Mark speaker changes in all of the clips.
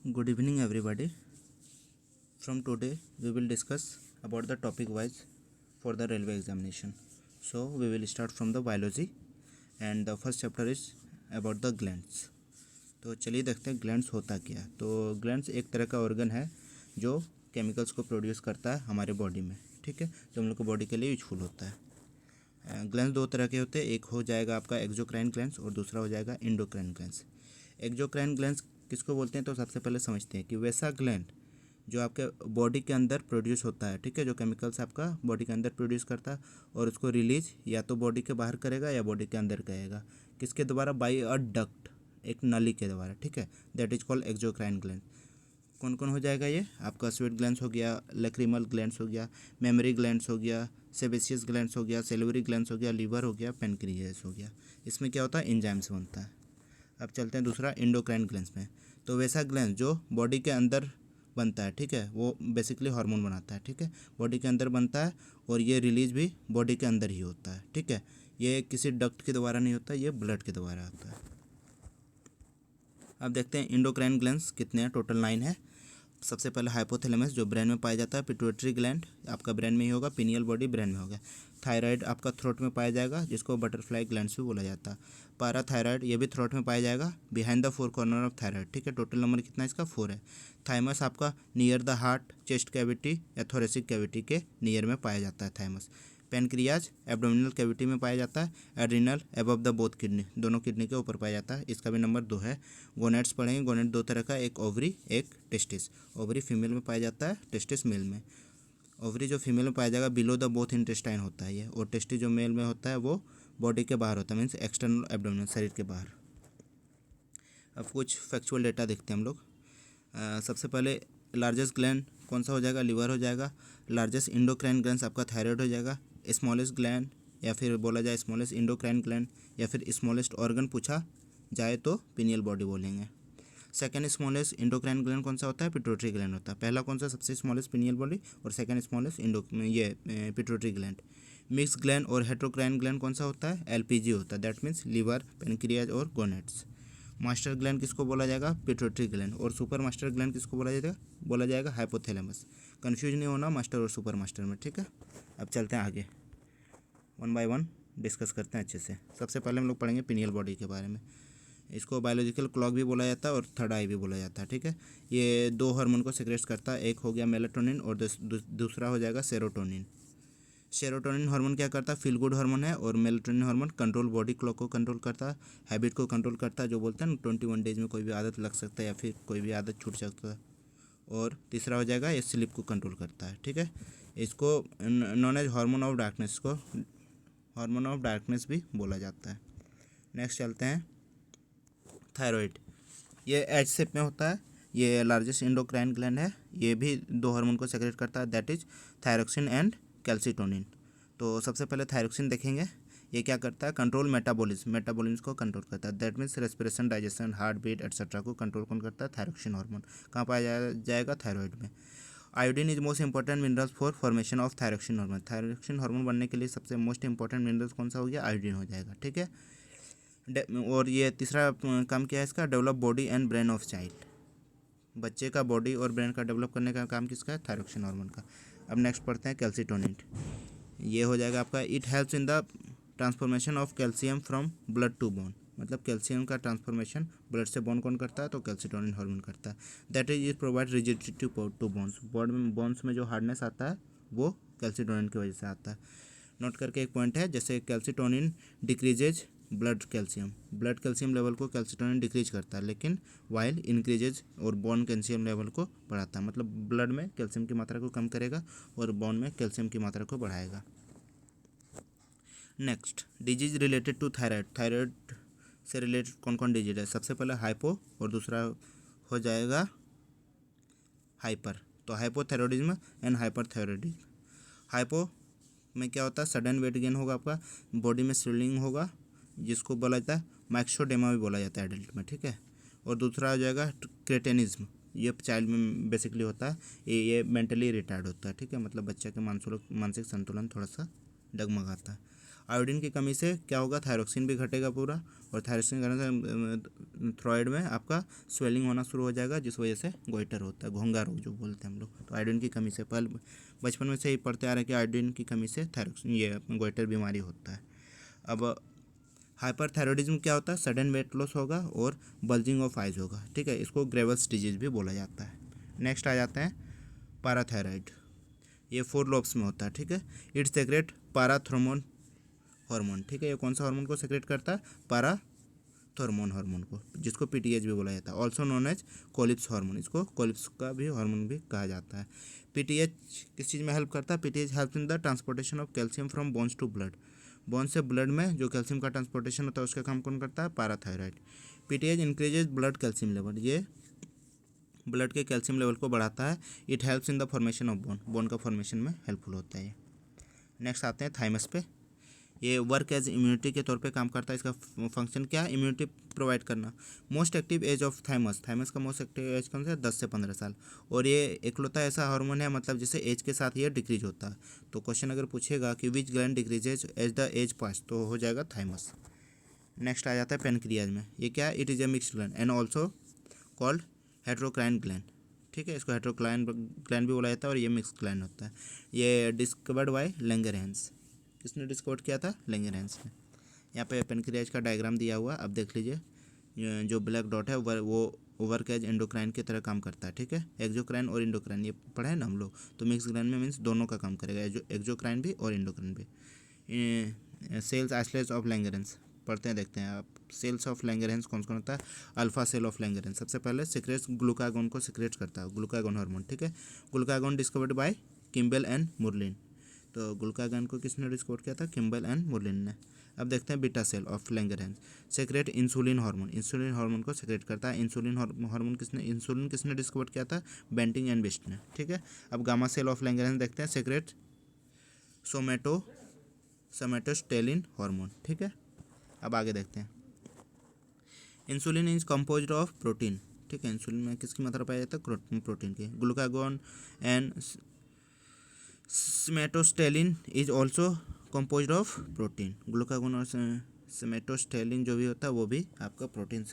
Speaker 1: Good evening, everybody. From today, we will discuss about the topic wise for the railway examination. So, we will start from the biology, and the first chapter is about the glands. तो चलिए देखते हैं glands होता क्या है। तो glands एक तरह का ऑर्गन है जो केमिकल्स को प्रोड्यूस करता है हमारे बॉडी में, ठीक है, जो हम लोग को बॉडी के लिए यूजफुल होता है। ग्लैंड्स दो तरह के होते हैं, एक हो जाएगा आपका एक्सोक्राइन ग्लैंड्स और दूसरा हो जाएगा एंडोक्राइन ग्लैंड्स। एक्सोक्राइन ग्लैंड्स किसको बोलते हैं, तो सबसे पहले समझते हैं कि वैसा ग्लैंड जो आपके बॉडी के अंदर प्रोड्यूस होता है, ठीक है, जो केमिकल्स आपका बॉडी के अंदर प्रोड्यूस करता है और उसको रिलीज या तो बॉडी के बाहर करेगा या बॉडी के अंदर करेगा, किसके द्वारा, बाई अ डक्ट, एक नली के द्वारा, ठीक है, that is called exocrine gland. कौन कौन हो जाएगा ये आपका, स्वेट ग्लैंड्स हो गया, लैक्रिमल ग्लैंड्स हो गया, मेमोरी ग्लैंड्स हो गया, सेबेसियस ग्लैंड्स हो गया, सेलिवरी ग्लैंड्स हो गया, लीवर हो गया, पेनक्रियास हो गया। इसमें क्या होता है, एंजाइम्स बनता है। अब चलते हैं दूसरा एंडोक्राइन ग्लैंड्स में। तो वैसा ग्लैंड जो बॉडी के अंदर बनता है, ठीक है, वो बेसिकली हार्मोन बनाता है, ठीक है, बॉडी के अंदर बनता है और ये रिलीज भी बॉडी के अंदर ही होता है, ठीक है, ये किसी डक्ट के द्वारा नहीं होता, ये ब्लड के द्वारा होता है। अब देखते हैं एंडोक्राइन ग्लैंड्स कितने हैं, टोटल 9 है। सबसे पहले हाइपोथैलेमस जो ब्रेन में पाया जाता है, पिट्यूटरी ग्लैंड आपका ब्रेन में ही होगा, पिनियल बॉडी ब्रेन में होगा। थायराइड आपका थ्रोट में पाया जाएगा, जिसको बटरफ्लाई ग्लैंड्स भी बोला जाता है। पाराथायराइड ये भी थ्रोट में पाया जाएगा, behind the 4 corner of thyroid, ठीक है, टोटल नंबर कितना है इसका 4 है। थाइमस आपका near the heart, chest cavity या थोरेसिक कैविटी के नियर में पाया जाता है थाइमस। पेनक्रियाज एब्डोमिनल कैविटी में पाया जाता है। Adrenal above the both kidney, दोनों किडनी के ऊपर पाया जाता है, इसका भी नंबर 2 है। गोनेट्स पढ़ेंगे, गोनेट दो तरह का, एक ओवरी एक टेस्टिस। ओवरी फीमेल में पाया जाता है, टेस्टिस मेल में। ओवरी जो फीमेल में पाया जाएगा बिलो द बोथ इंटेस्टाइन होता है ये, और टेस्टिस जो मेल में होता है वो बॉडी के बाहर होता है, मीन्स एक्सटर्नल एब्डोमिनल, शरीर के बाहर। अब कुछ फैक्चुअल डेटा देखते हैं हम लोग। सबसे पहले लार्जेस्ट ग्लैंड कौन सा हो जाएगा, लिवर हो जाएगा। लार्जेस्ट इंडोक्राइन ग्लैंड आपका थायराइड हो जाएगा। स्मॉलेस्ट ग्लैंड या फिर बोला जाए स्मॉलेस्ट इंडोक्राइन ग्लैंड या फिर स्मॉलेस्ट ऑर्गन पूछा जाए तो पिनियल बॉडी बोलेंगे। सेकंड स्मॉलेस्ट इंडोक्राइन ग्लैंड कौन सा होता है, पिट्यूटरी ग्लैंड होता है। पहला कौन सा, सबसे स्मॉलेस्ट पिनियल बॉडी, और second smallest pituitary gland. Mix gland और हेट्रोक्राइन ग्लैंड कौन सा होता है, एलपीजी होता है, दैट मीन्स लीवर, पेनक्रियाज और गोनेट्स। मास्टर ग्लैंड किसको बोला जाएगा, पिट्यूटरी ग्लैंड, और सुपर मास्टर ग्लैंड किसको बोला जाएगा हाइपोथैलेमस। कंफ्यूज नहीं होना मास्टर और सुपर मास्टर में, ठीक है। अब चलते हैं आगे, 1 बाय 1 डिस्कस करते हैं अच्छे से। सबसे पहले हम लोग पढ़ेंगे पिनियल बॉडी के बारे में। इसको बायोलॉजिकल क्लॉक भी बोला जाता है और थर्ड आई भी बोला जाता है, ठीक है। ये 2 हार्मोन को सिक्रेट करता है, एक हो गया मेलाटोनिन और दूसरा हो जाएगा सेरोटोनिन। सेरोटोनिन हार्मोन क्या करता है, फील गुड हार्मोन है, और melatonin hormone control body clock को कंट्रोल करता है, हैबिट को कंट्रोल करता है, जो बोलते हैं ना 21 डेज में कोई भी आदत लग सकता है या फिर कोई भी आदत छूट सकता है। और तीसरा हो जाएगा ये स्लीप को कंट्रोल करता है, ठीक है। इसको known as hormone of darkness, को हार्मोन ऑफ डार्कनेस भी बोला जाता है। नेक्स्ट चलते हैं थायराइड। ये एच शेप में होता है, ये लार्जेस्ट इंडोक्राइन ग्लैंड है, ये भी 2 हार्मोन को सेक्रेट करता है, that is thyroxine and calcitonin. तो सबसे पहले थायरोक्सिन देखेंगे, ये क्या करता है, कंट्रोल मेटाबॉलिज्म को कंट्रोल करता है, that means respiration, digestion, heart beat etcetera को कंट्रोल कौन करता है, थायरोक्सिन हार्मोन। कहाँ पाया जाएगा, थायराइड में। Iodine is most important minerals for formation of thyroxine hormone. Thyroxine hormone बनने के लिए सबसे मोस्ट इंपॉर्टेंट मिनरल्स कौन सा हो गया, आयोडीन हो जाएगा, ठीक है। और ये तीसरा काम क्या है इसका, develop body and brain of child. बच्चे का बॉडी और ब्रेन का डेवलप करने का काम किसका है, थायरोक्सिन हार्मोन का। अब नेक्स्ट पढ़ते हैं कैल्सिटोनिन। ये हो जाएगा आपका, it helps in the transformation of calcium from blood to bone, मतलब कैल्शियम का ट्रांसफॉर्मेशन ब्लड से बोन कौन करता है, तो कैल्सिटोनिन हार्मोन करता है। That is provide rigidity to bones, bones में जो हार्डनेस आता है वो कैल्सिटोनिन की वजह से आता है। नोट करके एक पॉइंट है, जैसे calcitonin decreases blood calcium level को कैल्सिटोनिन डिक्रीज करता है, लेकिन वाइल इंक्रीजेज और बोन कैल्शियम लेवल को बढ़ाता है, मतलब ब्लड में कैल्शियम की मात्रा को कम करेगा और बोन में कैल्शियम की मात्रा को बढ़ाएगा। Next disease related to thyroid से रिलेटेड कौन कौन डिजीज है, सबसे पहले हाइपो और दूसरा हो जाएगा हाइपर। तो हाइपोथायरॉयडिज्म एंड हाइपरथायरॉयडिज्म। हाइपो में क्या होता है, सडन वेट गेन होगा, आपका बॉडी में स्वेलिंग होगा, जिसको बोला जाता है मैक्सोडेमा भी बोला जाता है एडल्ट में, ठीक है। और दूसरा हो जाएगा क्रेटेनिज्म, ये चाइल्ड में बेसिकली होता है, ये मेंटली रिटायर्ड होता है, ठीक है, मतलब बच्चे के मानसिक संतुलन थोड़ा सा डगमगाता है। आयोडीन की कमी से क्या होगा, थायरोक्सिन भी घटेगा पूरा, और थायरोक्सिन घटने से थॉइरॉइड में आपका स्वेलिंग होना शुरू हो जाएगा, जिस वजह से गोइटर होता है, घोंघा रोग जो बोलते हैं हम लोग। तो आयोडीन की कमी से पहले बचपन में से ही पढ़ते आ रहे हैं कि आयोडीन की कमी से थायरोक्सिन ये गोइटर बीमारी होता है। अब हाइपरथायरॉयडिज्म क्या होता है, सडन वेट लॉस होगा और बल्जिंग ऑफ आइज होगा, ठीक है, इसको ग्रेवल्स डिजीज भी बोला जाता है। नेक्स्ट आ जाते हैं पाराथायराइड, ये 4 लोब्स में होता है, ठीक है। इट्स सेक्रेट पाराथर्मोन हार्मोन, ठीक है, ये कौन सा हार्मोन को सेक्रेट करता है, पाराथर्मोन हार्मोन को, जिसको पीटीएच भी बोला जाता है, ऑल्सो नोन एज कोलिप्स हार्मोन, इसको कोलिप्स का भी हार्मोन भी कहा जाता है। पीटीएच किस चीज़ में हेल्प करता है, PTH help in the transportation of calcium from bones to blood, bone से ब्लड में जो कैल्शियम का ट्रांसपोर्टेशन होता है उसका काम कौन करता है, parathyroid. PTH increases blood calcium level, ये ब्लड के कैल्शियम लेवल को बढ़ाता है। It helps in the formation of bone, bone का फॉर्मेशन में हेल्पफुल होता है ये। नेक्स्ट आते हैं थाइमस पे, ये वर्क एज इम्यूनिटी के तौर पे काम करता है। इसका फंक्शन क्या है, इम्यूनिटी प्रोवाइड करना। Most active age of thymus, thymus का मोस्ट एक्टिव एज कौन सा है, 10 से 15 साल, और ये एकलौता ऐसा हार्मोन है मतलब जिससे एज के साथ ये डिक्रीज होता है। तो क्वेश्चन अगर पूछेगा कि which gland decreases as the age pass, तो हो जाएगा थाइमस। नेक्स्ट आ जाता है पेनक्रियाज में, ये क्या है, it is a mixed gland and also called heterocrine gland, ठीक है, इसको हेट्रोक्राइन ग्लैंड भी बोला जाता है और ये मिक्स ग्लैंड होता है। ये डिस्कवर्ड बाय लैंगरहैंस, किसने डिस्कवर किया था, लैंगरहैंस ने। यहाँ पे पेनक्रियाज का डायग्राम दिया हुआ है, अब देख लीजिए, जो ब्लैक डॉट है वो वर्क एज एंडोक्राइन की तरह काम करता है, ठीक है, एक्जोक्राइन और इंडोक्राइन ये पढ़ा है ना हम लोग। तो मिक्स ग्लैंड में मीन्स दोनों का काम करेगा, एक्जोक्राइन भी और इंडोक्राइन भी। सेल्स आइसोलेट्स ऑफ लैंगरहैंस पढ़ते हैं, देखते हैं आप, सेल्स ऑफ लैंगरहैंस कौन कौन होता है, अल्फा सेल ऑफ लैंगरहैंस सबसे पहले सिक्रेट्स ग्लूकागोन को सिक्रेट करता है, ग्लूकागोन हार्मोन, ठीक है। Glucagon discovered by Kimball and Murlin, तो ग्लूकागोन को किसने डिस्कवर किया था, किम्बल एंड मुरलिन ने। अब देखते हैं beta cell of Langerhans secrete insulin hormone, insulin hormone को सेक्रेट करता है। इंसुलिन हार्मोन इंसुलिन किसने डिस्कवर किया था, बेंटिंग एंड बेस्ट ने, ठीक है। अब गामा सेल ऑफ लैंगरहैंस देखते हैं, सेक्रेट सोमेटोस्टेलिन हार्मोन, ठीक है। अब आगे देखते हैं, insulin is composed of protein, ठीक है, इंसुलिन में किसकी मात्रा पाया जाता है, प्रोटीन की। Glucagon and somatostatin is also composed of protein, glucagon और सोमेटोस्टेलिन जो भी होता है वो भी आपका प्रोटीन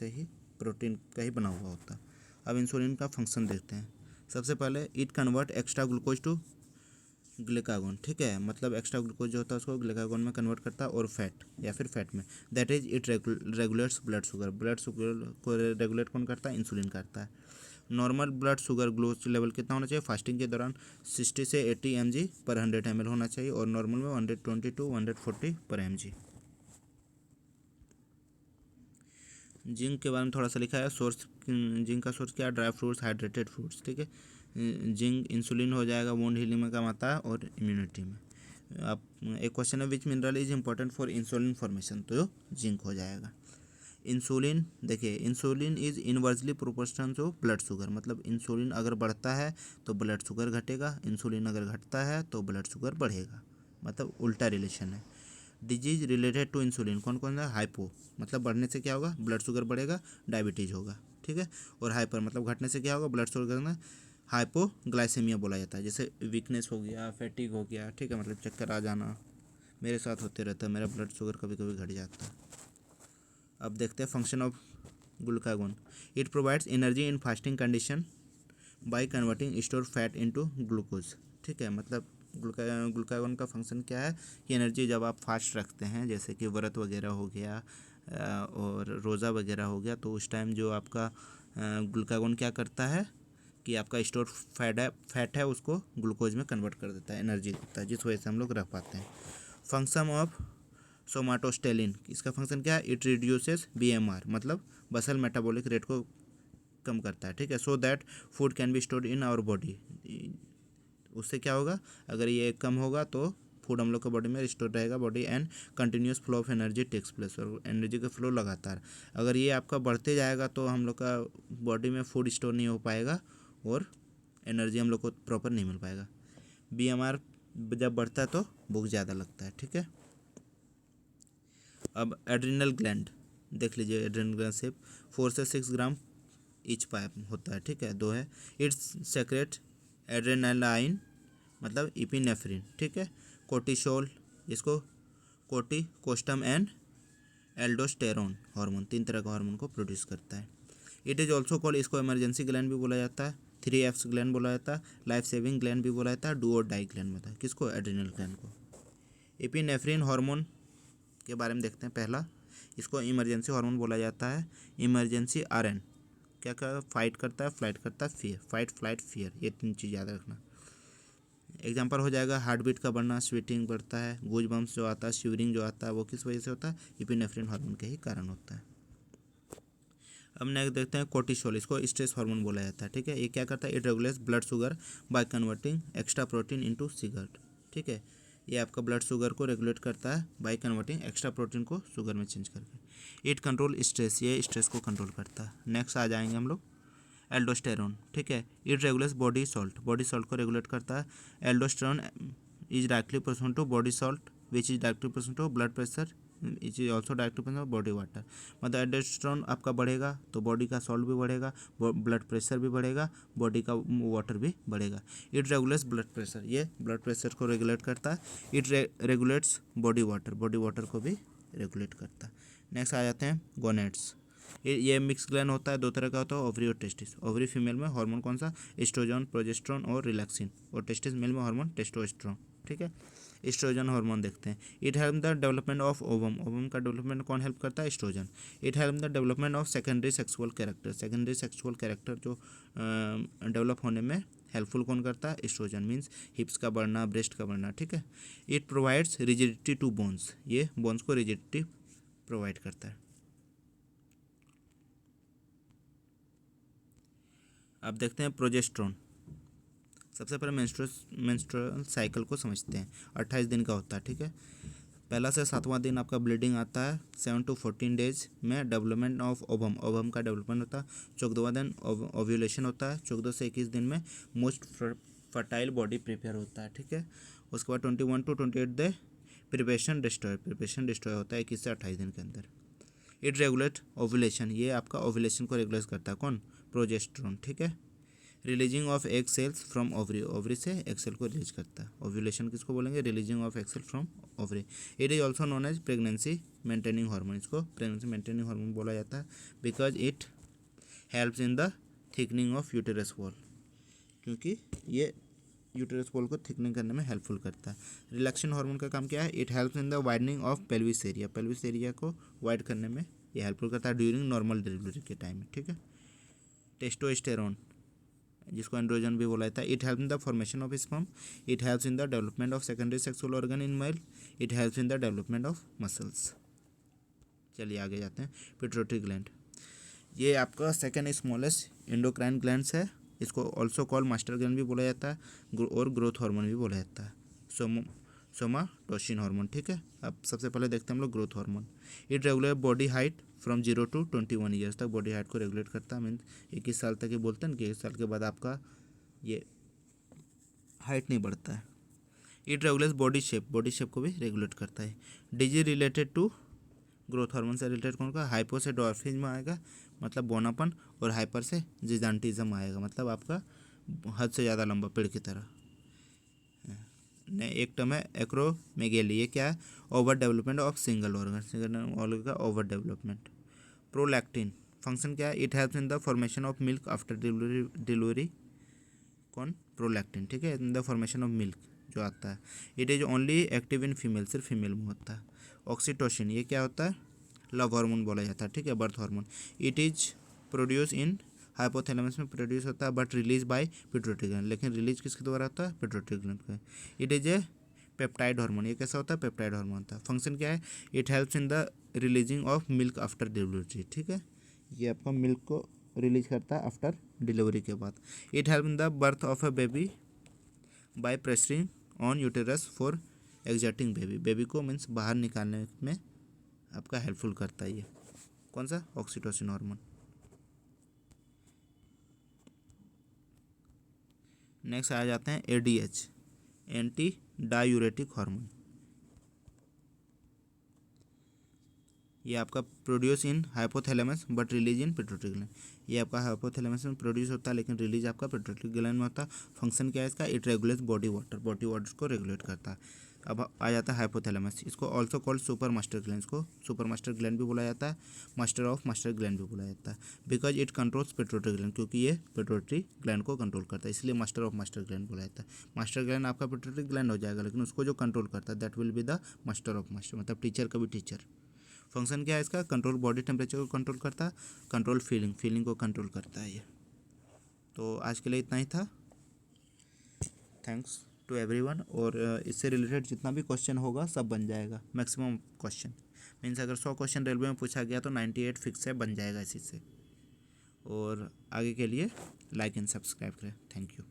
Speaker 1: का ही बना हुआ होता है। अब इंसुलिन का फंक्शन देखते हैं, सबसे पहले it convert extra glucose to glucagon, ठीक है, मतलब एक्स्ट्रा ग्लूकोज जो होता है उसको ग्लूकागोन में कन्वर्ट करता है और फैट या फिर फैट में। That is it regulates blood sugar को रेगुलेट कौन करता है, इंसुलिन करता है। Normal blood sugar glucose level कितना होना चाहिए, फास्टिंग के दौरान 60 से 80 mg पर 100 ml होना चाहिए, और नॉर्मल में 120 टू 140 पर mg। जिंक के बारे में थोड़ा सा लिखा है, सोर्स जिंक का सोर्स क्या है, ड्राई फ्रूट्स, हाइड्रेटेड फ्रूट्स, ठीक है। जिंक इंसुलिन हो जाएगा, वोंड हीलिंग में काम आता है और इम्यूनिटी में। आप एक क्वेश्चन है, which mineral is important for insulin formation, तो जिंक हो जाएगा। इंसुलिन देखिए, insulin is inversely proportional to blood sugar, मतलब इंसुलिन अगर बढ़ता है तो ब्लड शुगर घटेगा, इंसुलिन अगर घटता है तो ब्लड शुगर बढ़ेगा, मतलब उल्टा रिलेशन है। डिजीज रिलेटेड टू इंसुलिन कौन कौन है, हाइपो मतलब बढ़ने से क्या होगा, ब्लड शुगर बढ़ेगा, डायबिटीज होगा, ठीक है, और हाइपर मतलब घटने से क्या होगा, ब्लड शुगर घटना, हाइपोग्लाइसेमिया बोला जाता है, जैसे वीकनेस हो गया, फैटिग हो गया, ठीक है, मतलब चक्कर आ जाना, मेरे साथ होते रहता है, मेरा ब्लड शुगर कभी कभी घट जाता है। अब देखते हैं function of glucagon, it provides energy in fasting condition by converting store fat into glucose, ठीक है, मतलब ग्लूकागोन का फंक्शन क्या है कि एनर्जी जब आप फास्ट रखते हैं, जैसे कि व्रत वगैरह हो गया और रोज़ा वगैरह हो गया, तो उस टाइम जो आपका ग्लूकागोन क्या करता है कि आपका स्टोर फैट है उसको ग्लूकोज में कन्वर्ट कर देता है, एनर्जी देता है, जिस वजह से हम लोग रख पाते हैं। फंक्शन ऑफ सोमाटोस्टेलिन, इसका फंक्शन क्या है, इट रिड्यूसेस BMR मतलब बसल मेटाबॉलिक रेट को कम करता है, ठीक है, so that food can be stored in our body, उससे क्या होगा, अगर ये कम होगा तो फूड हम लोग का बॉडी में स्टोर रहेगा, body and continuous flow of energy takes place, और एनर्जी का फ्लो लगातार, अगर ये आपका बढ़ते जाएगा तो हम लोग का बॉडी में फूड स्टोर नहीं हो पाएगा और एनर्जी हम लोग को प्रॉपर नहीं मिल पाएगा। BMR जब बढ़ता है तो भूख ज़्यादा लगता है, ठीक है। अब एड्रिनल ग्लैंड देख लीजिए, एड्रिनल ग्लैंड से 4 से 6 ग्राम ईच पाइप होता है, ठीक है, 2 है। इट्स सेक्रेट एड्रेनालाइन मतलब इपिनेफ्रिन, ठीक है, कोर्टिसोल, इसको कोस्टम एंड एल्डोस्टेरोन हार्मोन, 3 तरह का हार्मोन को प्रोड्यूस करता है। इट इज ऑल्सो कॉल्ड, इसको इमरजेंसी ग्लैंड भी बोला जाता है, 3F's ग्लैंड बोला जाता है, लाइफ सेविंग ग्लैंड भी बोला जाता है, डू और डाई ग्लैंड बोलता है। किसको? एड्रिनल ग्लैंड को। एपिनेफ्रिन हार्मोन के बारे में देखते हैं। पहला, इसको इमरजेंसी हार्मोन बोला जाता है। इमरजेंसी RN क्या क्या फाइट करता है? फ्लाइट करता है, फियर, फाइट फ्लाइट फियर, ये 3 चीज़ याद रखना। एग्जाम्पल हो जाएगा हार्ट बीट का बढ़ना, स्वेटिंग बढ़ता है, गूज बम्स जो आता है, शिवरिंग जो आता है, वो किस वजह से होता है? एपिनेफ्रिन हार्मोन के ही कारण होता है। अब नेक्स्ट देखते हैं कोर्टिसोल, इसको स्ट्रेस हार्मोन बोला जाता है। ठीक है, ये क्या करता है? It regulates blood sugar by converting extra protein into sugar. ठीक है, ये आपका ब्लड शुगर को रेगुलेट करता है बाय कन्वर्टिंग एक्स्ट्रा प्रोटीन को शुगर में चेंज करके। इट कंट्रोल स्ट्रेस, ये स्ट्रेस को कंट्रोल करता है। नेक्स्ट आ जाएंगे हम लोग एल्डोस्टेरोन। ठीक है, it regulates body salt, body salt को रेगुलेट करता है। Aldosterone is directly proportional to body salt which is directly proportional to blood pressure, it is also directly proportional body water. मतलब एल्डोस्टेरोन आपका बढ़ेगा तो बॉडी का सॉल्ट भी बढ़ेगा, ब्लड प्रेशर भी बढ़ेगा, बॉडी का वाटर भी बढ़ेगा। इट रेगुलेट्स ब्लड प्रेशर, ये ब्लड प्रेशर को रेगुलेट करता है। इट रेगुलेट्स बॉडी वाटर को भी रेगुलेट करता है। नेक्स्ट आ जाते हैं गोनेड्स। ये मिक्स ग्लैंड होता है, 2 तरह का होता है, ओवरी और टेस्टिस। ओवरी फीमेल में हार्मोन कौन सा? एस्ट्रोजन, प्रोजेस्टेरोन और रिलैक्सिन। और टेस्टिस मेल में हार्मोन टेस्टोस्टेरोन। ठीक है, एस्ट्रोजन हार्मोन देखते हैं। It help the development of ovum, ovum का डेवलपमेंट कौन हेल्प करता है? Oestrogen. It help the development of secondary sexual character, secondary sexual character जो डेवलप होने में हेल्पफुल कौन करता है? एस्ट्रोजन। मीन्स हिप्स का बढ़ना, ब्रेस्ट का बढ़ना। ठीक है, it provides rigidity to bones, ये बोन्स को रिजिडिटी प्रोवाइड करता है। अब देखते हैं प्रोजेस्टेरोन। सबसे पहले मेंस्ट्रुअल साइकिल को समझते हैं। 28 दिन का होता है। ठीक है, पहला से 7वां दिन आपका ब्लीडिंग आता है। 7 to 14 डेज में डेवलपमेंट ऑफ ओवम, ओवम का डेवलपमेंट होता है। 14वां दिन ओव्यूलेशन होता है। 14 से 21 दिन में मोस्ट फर्टाइल बॉडी प्रिपेयर होता है। ठीक है, उसके बाद 21 to 28 डे प्रिपरेशन डिस्ट्रॉय होता है 21 से 28 दिन के अंदर। इट रेगुलेट ओव्यूलेशन, ये आपका ओव्यूलेशन को रेगुलेट करता है। कौन? प्रोजेस्टेरोन। ठीक है, releasing of egg cells from ovary, ovary से एग सेल को रिलीज करता है। ओव्यूलेशन किसको बोलेंगे? Releasing of egg cell from ovary. It is also known as pregnancy maintaining hormone, इसको प्रेगनेंसी मेंटेनिंग हार्मोन बोला जाता है because it helps in the thickening of uterus wall, क्योंकि ये यूटेरस वॉल को थिकनिंग करने में हेल्पफुल करता है। रिलैक्सेशन हार्मोन का काम क्या है? It helps in the widening of pelvis area, pelvis area को वाइड करने में ये हेल्पफुल करता है ड्यूरिंग नॉर्मल डिलीवरी के टाइम में। ठीक है, टेस्टोस्टेरोन जिसको एंड्रोजन भी बोला जाता है। It help in the formation of sperm, it helps in the development of secondary sexual organ in male, it helps in the development of muscles. चलिए आगे जाते हैं। पिट्यूटरी ग्लैंड, ये आपका सेकेंड स्मॉलेस्ट एंडोक्राइन ग्लैंड्स है। इसको also call master gland भी बोला जाता है और ग्रोथ हार्मोन भी बोला जाता है, सोमाटोसिन हार्मोन। ठीक है, अब सबसे पहले देखते हैं हम लोग growth hormone. It regulate body height from 0 to 21 years तक बॉडी हाइट को रेगुलेट करता है। मीन 21 साल तक ये बोलते हैं ना कि 1 साल के बाद आपका ये हाइट नहीं बढ़ता है। इट रेगुलेट्स बॉडी शेप को भी रेगुलेट करता है। Disease related to growth hormone से रिलेटेड कौन का? हाइपो से डॉर्फिज्म आएगा, मतलब बोनापन, और हाइपर से जिजांटिज्म आएगा, मतलब आपका हद से ज़्यादा लंबा पेड़ की तरह। एक टर्म है एक्रोमेगेली, ये क्या है? Over development of single organ का ओवर डेवलपमेंट। प्रोलैक्टिन फंक्शन क्या है? It helps in the formation of milk after delivery. कौन? प्रोलैक्टिन। ठीक है, इन द फॉर्मेशन ऑफ मिल्क जो आता है। It is only active in female, सिर्फ फीमेल में होता है। ऑक्सीटोसिन, ये क्या होता है? लव हार्मोन बोला जाता है। ठीक है, birth hormone. It is produce in hypothalamus में प्रोड्यूस होता है but release by pituitary gland, लेकिन रिलीज किसके द्वारा होता है? पिट्यूटरी ग्लैंड का। It is a peptide hormone, ये कैसा होता है? पेप्टाइड हार्मोन होता है। फंक्शन क्या है? It helps in the releasing of milk after delivery. ठीक है, ये आपका मिल्क को रिलीज करता है आफ्टर डिलीवरी के बाद। It help in the birth of a baby by pressuring on uterus for exerting baby, baby को मीन्स बाहर निकालने में आपका हेल्पफुल करता है ये। कौन सा? Oxytocin hormone. नेक्स्ट आ जाते हैं ADH, एंटी डायूरेटिक हार्मोन। ये आपका produce in hypothalamus but release in pituitary gland, ये आपका हाइपोथैलेमस में प्रोड्यूस होता है लेकिन रिलीज आपका पिट्यूटरी ग्लैंड में होता है। फंक्शन क्या है इसका? इट रेगुलेट्स बॉडी वाटर को रेगुलेट करता है। अब आ जाता है हाइपोथैलेमस, इसको also called super master gland, इसको सुपर मास्टर ग्लैंड भी बोला जाता है, मास्टर ऑफ मास्टर ग्लैंड भी बोला जाता है, because it controls pituitary gland, क्योंकि ये पिट्यूटरी ग्लैंड को कंट्रोल करता है, इसलिए मास्टर ऑफ मास्टर ग्लैंड बोला जाता है। मास्टर ग्लैंड आपका पिट्यूटरी ग्लैंड हो जाएगा, लेकिन उसको जो कंट्रोल करता है that will be the master of master, मतलब टीचर का भी टीचर। फंक्शन क्या है इसका, कंट्रोल बॉडी टेम्परेचर को कंट्रोल करता है, कंट्रोल फीलिंग को कंट्रोल करता है ये। तो आज के लिए इतना ही था, थैंक्स टू एवरीवन। और इससे रिलेटेड जितना भी क्वेश्चन होगा सब बन जाएगा, मैक्सिमम क्वेश्चन मीन्स अगर 100 क्वेश्चन रेलवे में पूछा गया तो 98 फिक्स है, बन जाएगा इसी से। और आगे के लिए लाइक एंड सब्सक्राइब करें, थैंक यू।